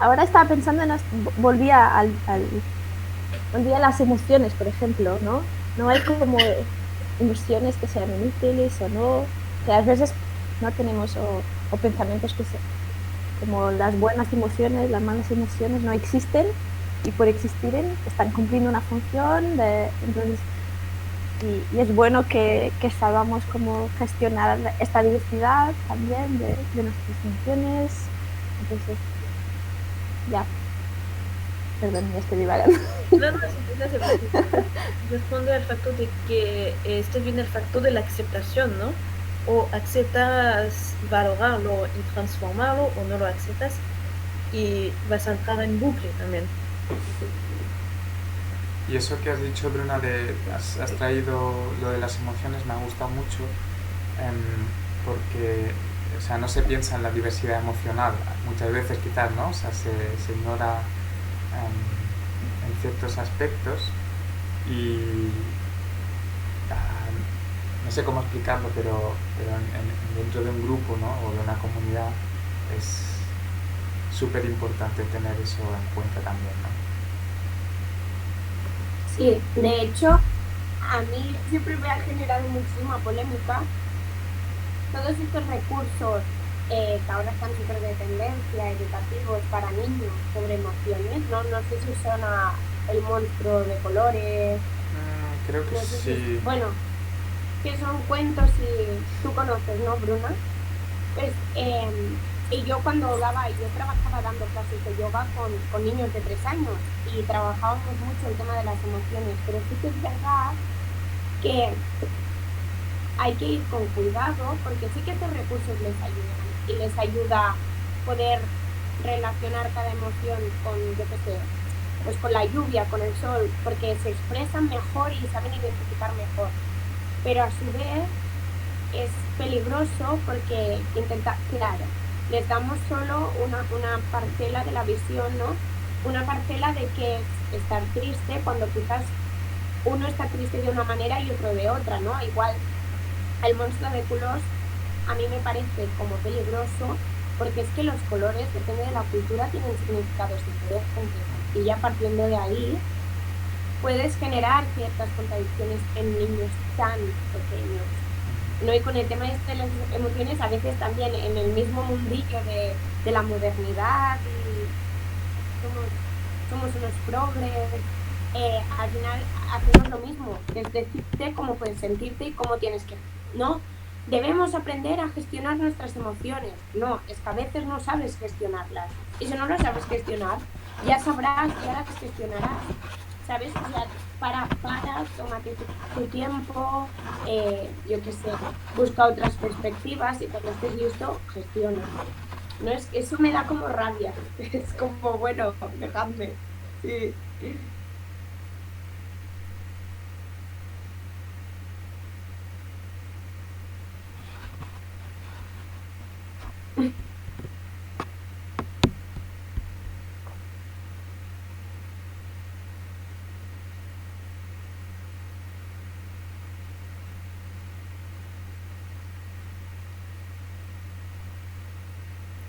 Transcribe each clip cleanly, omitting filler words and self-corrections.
ahora estaba pensando volvía volvía a las emociones, por ejemplo, ¿no? No hay como emociones que sean inútiles o no, que a veces no tenemos o pensamientos como las buenas emociones, las malas emociones no existen y por existir están cumpliendo una función, entonces, y es bueno que sabamos cómo gestionar esta diversidad también de nuestras emociones. Entonces, ya, perdón, ya estoy divagando. No, no, no se preocupe. Responde al factor de que este viene el factor de la aceptación, ¿no? O aceptas valorarlo y transformarlo o no lo aceptas y vas a entrar en bucle también. Y eso que has dicho, Bruna, has traído lo de las emociones, me ha gustado mucho, porque, o sea, no se piensa en la diversidad emocional, muchas veces quizás, ¿no? O sea, se ignora en ciertos aspectos y no sé cómo explicarlo, pero dentro de un grupo, ¿no? O de una comunidad es súper importante tener eso en cuenta también, ¿no? Sí, de hecho, a mí siempre me ha generado muchísima polémica todos estos recursos que ahora están súper de tendencia, educativos para niños sobre emociones, ¿no? No sé si suena el monstruo de colores, Creo que no sé si es, sí. bueno, que son cuentos y tú conoces, ¿no, Bruna? Pues, y yo cuando yo trabajaba dando clases de yoga con niños de 3 años y trabajábamos mucho el tema de las emociones, pero sí que es verdad que hay que ir con cuidado porque sí que estos recursos les ayudan y les ayuda poder relacionar cada emoción con, yo qué sé, pues con la lluvia, con el sol, porque se expresan mejor y saben identificar mejor. Pero a su vez es peligroso porque claro, les damos solo una parcela de la visión, ¿no? Una parcela de que es estar triste cuando quizás uno está triste de una manera y otro de otra, ¿no? Igual el monstruo de culos a mí me parece como peligroso porque es que los colores, depende de la cultura, tienen significados diferentes y ya partiendo de ahí puedes generar ciertas contradicciones en niños tan pequeños. ¿No? Y con el tema de las emociones, a veces también en el mismo mundillo de la modernidad y somos, somos unos progres, al final hacemos lo mismo, que es decirte cómo puedes sentirte y cómo tienes que, ¿no? Debemos aprender a gestionar nuestras emociones. No, es que a veces no sabes gestionarlas. Y si no lo sabes gestionar, ya sabrás, ya las gestionarás. ¿Sabes? O sea, tómate tu tiempo, yo qué sé, busca otras perspectivas y cuando estés listo, gestiona. No es que eso me da como rabia. Es como, bueno, dejadme. Sí.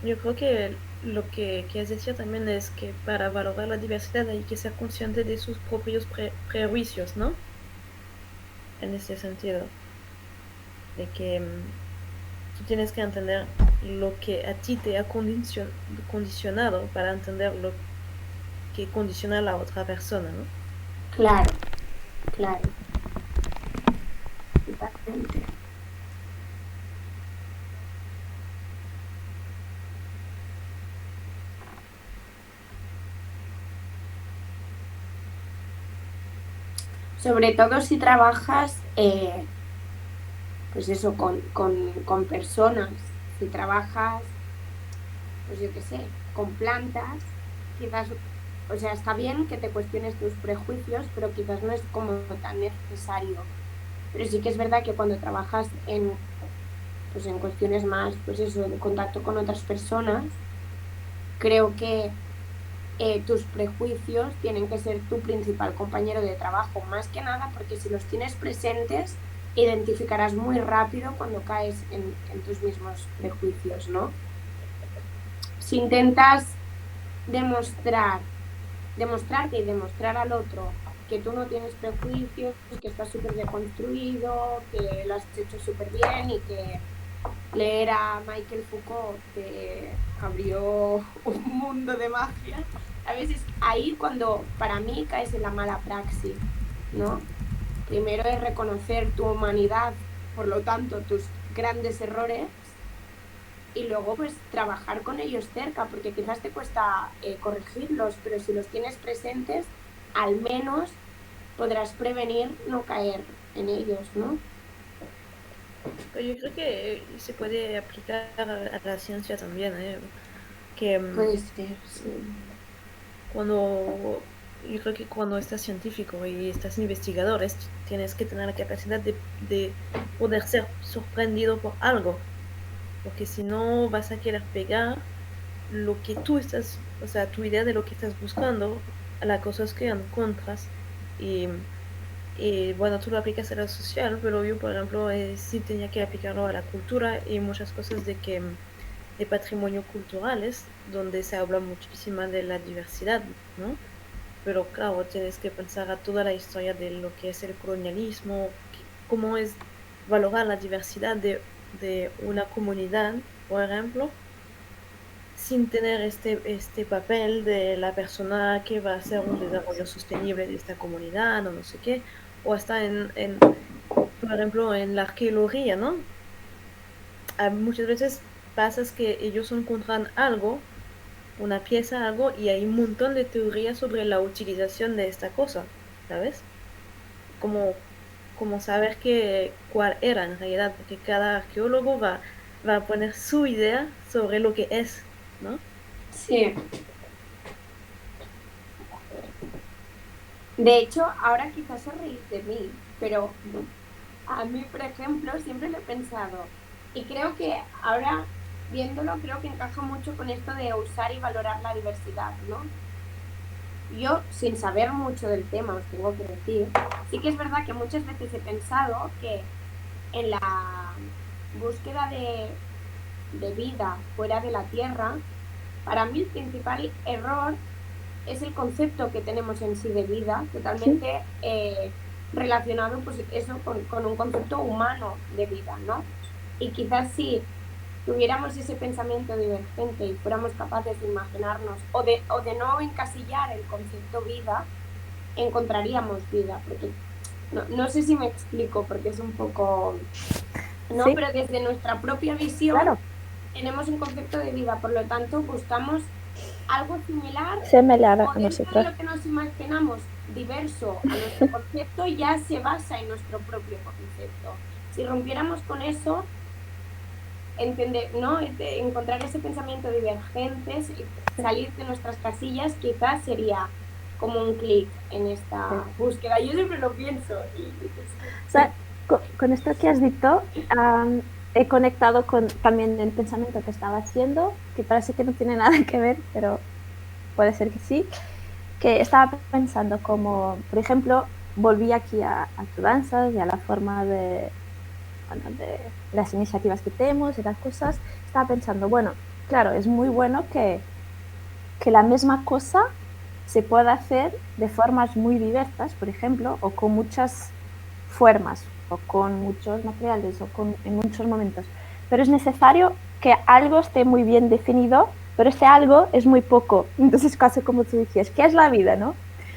Yo creo que lo que quieres decir también es que para valorar la diversidad hay que ser consciente de sus propios prejuicios, ¿no? En ese sentido, de que tú tienes que entender lo que a ti te ha condicionado para entender lo que condiciona a la otra persona, ¿no? Claro, claro, totalmente. Sobre todo si trabajas, pues eso, con personas. Si trabajas, pues yo qué sé, con plantas, quizás, o sea, está bien que te cuestiones tus prejuicios, pero quizás no es como tan necesario. Pero sí que es verdad que cuando trabajas pues en cuestiones más, pues eso, de contacto con otras personas, creo que tus prejuicios tienen que ser tu principal compañero de trabajo, más que nada porque si los tienes presentes, identificarás muy rápido cuando caes en tus mismos prejuicios, ¿no? Si intentas demostrarte y demostrar al otro que tú no tienes prejuicios, que estás súper deconstruido, que lo has hecho súper bien y que leer a Michael Foucault te abrió un mundo de magia. A veces ahí cuando para mí caes en la mala praxis, ¿no? Primero es reconocer tu humanidad, por lo tanto tus grandes errores, y luego pues trabajar con ellos cerca, porque quizás te cuesta corregirlos, pero si los tienes presentes, al menos podrás prevenir no caer en ellos, ¿no? Pero yo creo que se puede aplicar a la ciencia también, ¿eh? Que Puede ser, sí. yo creo que cuando estás científico y estás investigador, tienes que tener la capacidad de poder ser sorprendido por algo, porque si no vas a querer pegar lo que tú estás, o sea, tu idea de lo que estás buscando a las cosas que encuentras. Y, y bueno, tú lo aplicas a lo social, pero yo, por ejemplo, sí tenía que aplicarlo a la cultura y muchas cosas de patrimonio culturales, donde se habla muchísimo de la diversidad, ¿no? Pero claro, tienes que pensar a toda la historia de lo que es el colonialismo, cómo es valorar la diversidad de una comunidad, por ejemplo, sin tener este papel de la persona que va a hacer un desarrollo sostenible de esta comunidad o no sé qué, o hasta por ejemplo, en la arqueología, ¿no? Muchas veces pasa que ellos encuentran algo, una pieza, algo, y hay un montón de teorías sobre la utilización de esta cosa, ¿sabes? Como, como saber cuál era en realidad, porque cada arqueólogo va a poner su idea sobre lo que es, ¿no? Sí. De hecho, ahora quizás os reís de mí, pero a mí, por ejemplo, siempre lo he pensado. Y creo que ahora, viéndolo, creo que encaja mucho con esto de usar y valorar la diversidad, ¿no? Yo, sin saber mucho del tema, os tengo que decir, sí que es verdad que muchas veces he pensado que en la búsqueda de vida fuera de la Tierra, para mí el principal error es el concepto que tenemos en sí de vida, totalmente relacionado pues eso con un concepto humano de vida, ¿no? Y quizás si tuviéramos ese pensamiento divergente y fuéramos capaces de imaginarnos o de no encasillar el concepto vida, encontraríamos vida, porque no sé si me explico, porque es un poco, ¿no? Sí. Pero desde nuestra propia visión Claro, tenemos un concepto de vida, por lo tanto buscamos algo similar similar o a dentro de nosotros. lo que nos imaginamos diverso a nuestro concepto ya se basa en nuestro propio concepto. Si rompiéramos con eso, ¿no? Encontrar ese pensamiento divergente, salir de nuestras casillas, quizás sería como un clic en esta búsqueda. Yo siempre lo pienso. O sea, con esto que has dicho, he conectado con también el pensamiento que estaba haciendo, que parece que no tiene nada que ver, pero puede ser que sí, que estaba pensando como, por ejemplo, volví aquí a danzas y a la forma bueno, de las iniciativas que tenemos y las cosas, estaba pensando, bueno, claro, es muy bueno que la misma cosa se pueda hacer de formas muy diversas, por ejemplo, o con muchas formas, o con muchos materiales, o en muchos momentos. Pero es necesario que algo esté muy bien definido, pero este algo es muy poco. Entonces, casi como tú decías, ¿qué es la vida, no?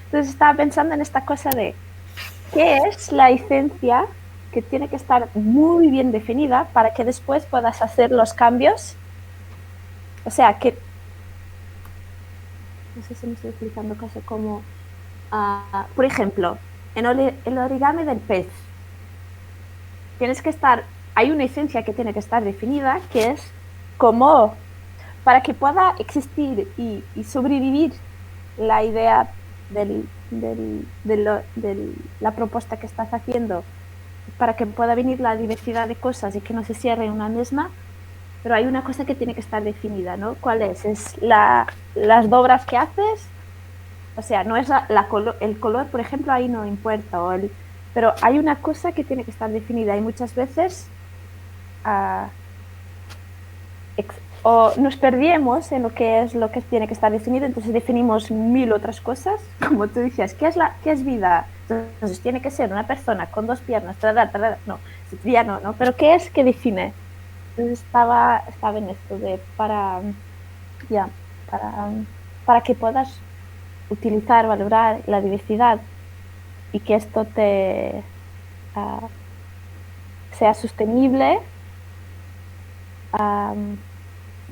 Entonces estaba pensando en esta cosa de qué es la esencia que tiene que estar muy bien definida para que después puedas hacer los cambios. O sea, que no sé si me estoy explicando casi como, por ejemplo, en el origami del pez, tienes que estar, hay una esencia que tiene que estar definida, que es como, para que pueda existir y sobrevivir la idea de la propuesta que estás haciendo, para que pueda venir la diversidad de cosas y que no se cierre en una misma, pero hay una cosa que tiene que estar definida, ¿no? ¿Cuál es? Es las dobras que haces, o sea, no es el color, por ejemplo, ahí no importa, pero hay una cosa que tiene que estar definida y muchas veces o nos perdemos en lo que tiene que estar definido, entonces definimos mil otras cosas, como tú decías, ¿qué es vida? Entonces tiene que ser una persona con dos piernas, no, ya no, pero ¿qué es que define? Entonces estaba en esto de ya, para, para que puedas utilizar, valorar la diversidad y que esto uh, sea sostenible,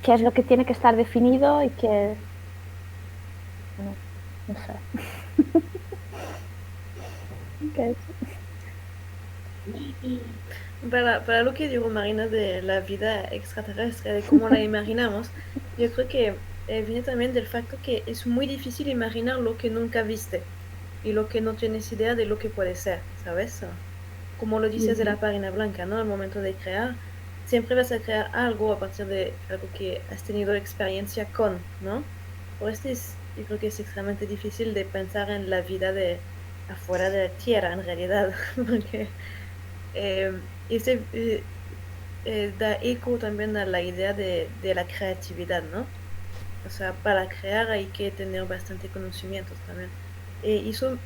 qué es lo que tiene que estar definido y que, bueno, no sé. ¿Qué es? Para lo que digo Marina de la vida extraterrestre, de cómo la imaginamos, yo creo que viene también del facto que es muy difícil imaginar lo que nunca viste y lo que no tienes idea de lo que puede ser, ¿sabes? Como lo dices de la página blanca, ¿no? Al momento de crear, siempre vas a crear algo a partir de algo que has tenido experiencia con, ¿no? Por esto yo creo que es extremadamente difícil de pensar en la vida de afuera de la Tierra, en realidad, porque da eco también a la idea de la creatividad, ¿no? O sea, para crear hay que tener bastante conocimientos también. Me hizo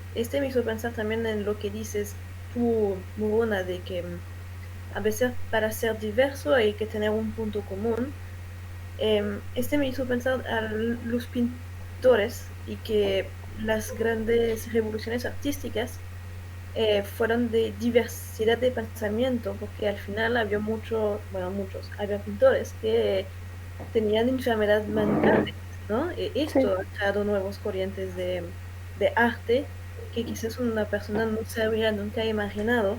pensar también en lo que dices tú, Muruna, de que a veces para ser diverso hay que tener un punto común. Me hizo pensar a los pintores y que las grandes revoluciones artísticas fueron de diversidad de pensamiento, porque al final había había pintores que tenían enfermedades mentales, ¿no? Sí, Esto ha creado nuevos corrientes de arte que quizás una persona no se habría nunca imaginado.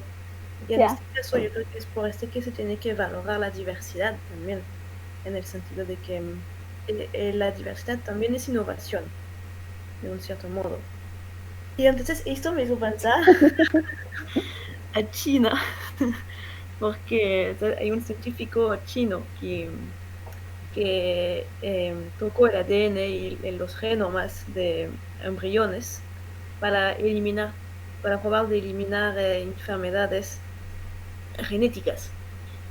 Y en ya. este caso yo creo que es por este que se tiene que valorar la diversidad también, en el sentido de que la diversidad también es innovación, de un cierto modo. Y entonces esto me hizo pensar a China, porque hay un científico chino que tocó el ADN y los genomas de embriones para eliminar, para probar de eliminar enfermedades genéticas.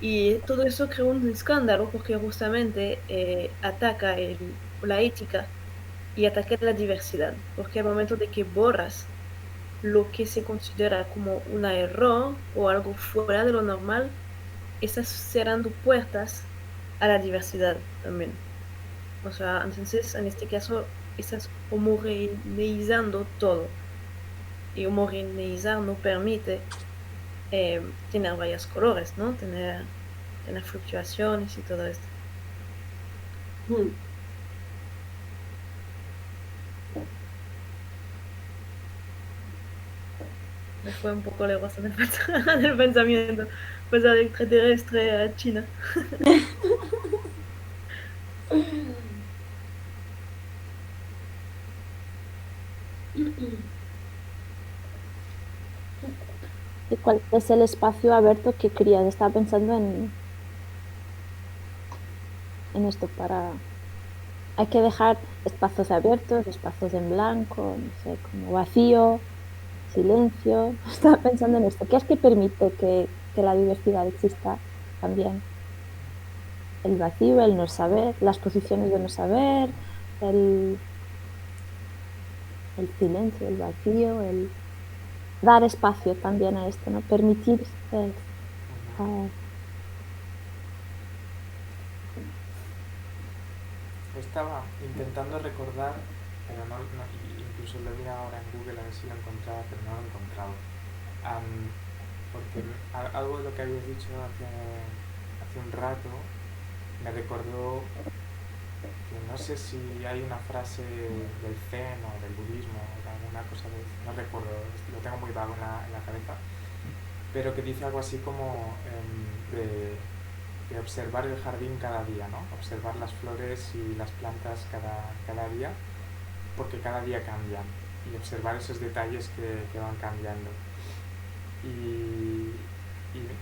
Y todo eso creó un escándalo porque justamente ataca la ética y ataca la diversidad, porque al momento de que borras lo que se considera como un error o algo fuera de lo normal, estás cerrando puertas a la diversidad también. O sea, entonces en este caso estás homogeneizando todo. Y homogeneizar no permite tener varios colores, ¿no? Tener fluctuaciones y todo esto. Me fue un poco lejos en el, del pensamiento. Pues de extraterrestre a China. ¿Y cuál es el espacio abierto que querías? Estaba pensando en esto para... Hay que dejar espacios abiertos, espacios en blanco, no sé, como vacío, silencio. Estaba pensando en esto. ¿Qué es que permite que la diversidad exista también? El vacío, el no saber, las posiciones de no saber, el, el silencio, el vacío, el dar espacio también a esto, ¿no? Permitir uh, Estaba intentando recordar, pero incluso lo vi ahora en Google a ver si lo encontraba, pero no lo he encontrado. Porque algo de lo que habías dicho hace un rato me recordó que no sé si hay una frase del Zen o del budismo o de alguna cosa de eso, no recuerdo, lo tengo muy vago en la cabeza, pero que dice algo así como de observar el jardín cada día, ¿no? Observar las flores y las plantas cada día, porque cada día cambian, y observar esos detalles que van cambiando. Y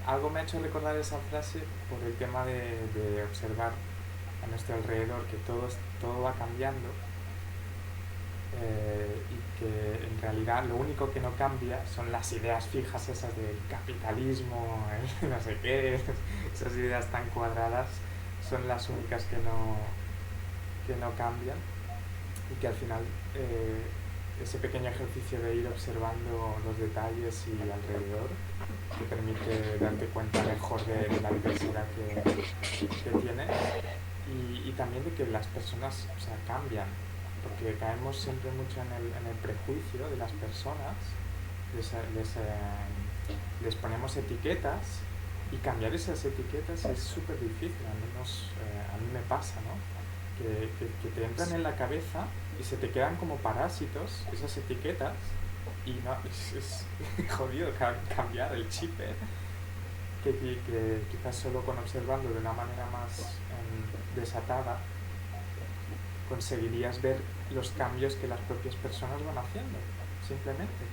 algo me ha hecho recordar esa frase por el tema de observar a nuestro alrededor que todo va cambiando, y que en realidad lo único que no cambia son las ideas fijas esas del capitalismo, no sé qué, esas ideas tan cuadradas son las únicas que no cambian, y que al final ese pequeño ejercicio de ir observando los detalles y alrededor te permite darte cuenta mejor de la diversidad que tienes, y también de que las personas, o sea, cambian, porque caemos siempre mucho en el prejuicio de las personas, les ponemos etiquetas, y cambiar esas etiquetas es súper difícil, al menos a mí me pasa, ¿no? Que te entran en la cabeza y se te quedan como parásitos esas etiquetas, y no, es jodido cambiar el chip, ¿eh? Que quizás solo con observando de una manera más desatada conseguirías ver los cambios que las propias personas van haciendo, simplemente.